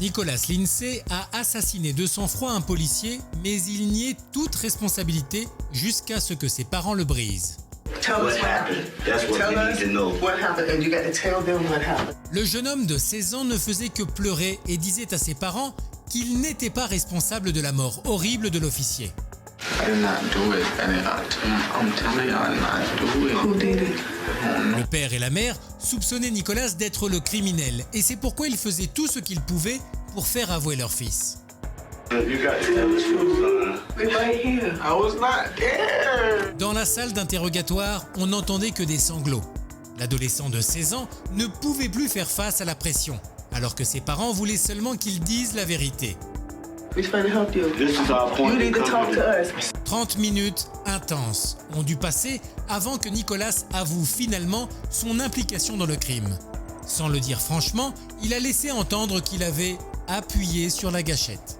Nicholas Lindsay a assassiné de sang-froid un policier, mais il niait toute responsabilité jusqu'à ce que ses parents le brisent. Le jeune homme de 16 ans ne faisait que pleurer et disait à ses parents qu'il n'était pas responsable de la mort horrible de l'officier. Le père et la mère soupçonnaient Nicholas d'être le criminel et c'est pourquoi ils faisaient tout ce qu'ils pouvaient pour faire avouer leur fils. Dans la salle d'interrogatoire, on n'entendait que des sanglots. L'adolescent de 16 ans ne pouvait plus faire face à la pression, alors que ses parents voulaient seulement qu'il dise la vérité. 30 minutes intenses ont dû passer avant que Nicholas avoue finalement son implication dans le crime. Sans le dire franchement, il a laissé entendre qu'il avait appuyé sur la gâchette.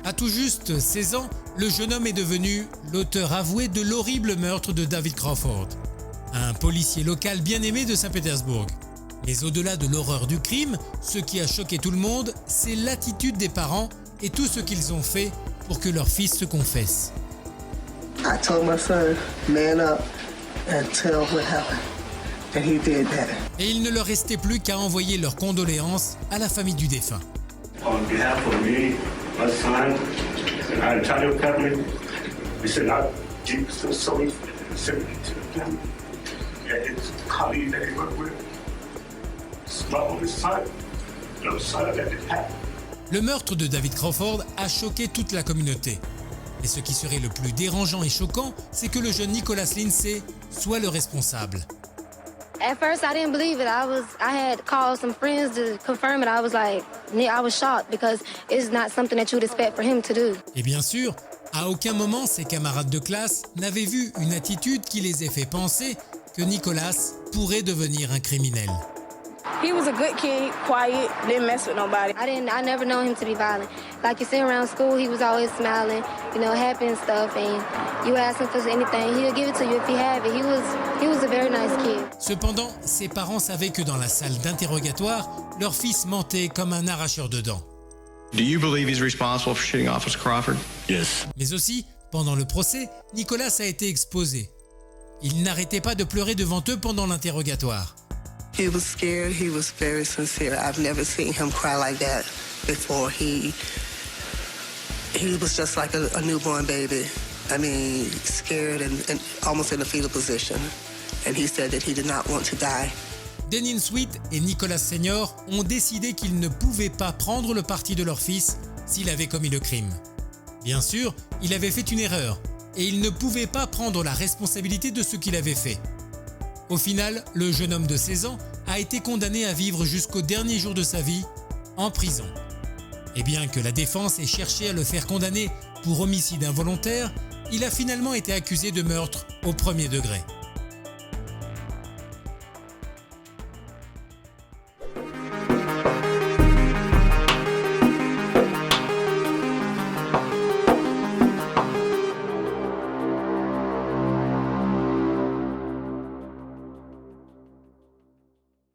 À tout juste 16 ans, le jeune homme est devenu l'auteur avoué de l'horrible meurtre de David Crawford, un policier local bien aimé de Saint-Pétersbourg. Mais au-delà de l'horreur du crime, ce qui a choqué tout le monde, c'est l'attitude des parents et tout ce qu'ils ont fait pour que leur fils se confesse. I told my son, man up and tell what happened. And he did that. Et il ne leur restait plus qu'à envoyer leurs condoléances à la famille du défunt. On behalf of me, my son, and our entire family, we send our deepest and sorry sympathy to the family and his colleague that he worked with. It's my only son, no son that it happened. Le meurtre de David Crawford a choqué toute la communauté. Et ce qui serait le plus dérangeant et choquant, c'est que le jeune Nicholas Lindsay soit le responsable. At first, I didn't believe it. I had called some friends to confirm it. I was shocked because it's not something that you would expect for him to do. Et bien sûr, à aucun moment ses camarades de classe n'avaient vu une attitude qui les ait fait penser que Nicholas pourrait devenir un criminel. He was a good kid, quiet, didn't mess with nobody. I never known him to be violent. Like you see around school, he was always smiling, happy and stuff. And you ask him for anything, he'll give it to you if he have it. He was a very nice kid. Cependant, ses parents savaient que dans la salle d'interrogatoire, leur fils mentait comme un arracheur de dents. Do you believe he's responsible for shooting Officer Crawford? Yes. Mais aussi, pendant le procès, Nicholas a été exposé. Il n'arrêtait pas de pleurer devant eux pendant l'interrogatoire. He was scared. He was very sincere. I've never seen him cry like that before. He was just like a newborn baby. I mean, scared and almost in a fetal position. And he said that he did not want to die. Dennin Sweet et Nicholas Senior ont décidé qu'ils ne pouvaient pas prendre le parti de leur fils s'il avait commis le crime. Bien sûr, il avait fait une erreur et il ne pouvait pas prendre la responsabilité de ce qu'il avait fait. Au final, le jeune homme de 16 ans a été condamné à vivre jusqu'au dernier jour de sa vie en prison. Et bien que la défense ait cherché à le faire condamner pour homicide involontaire, il a finalement été accusé de meurtre au premier degré.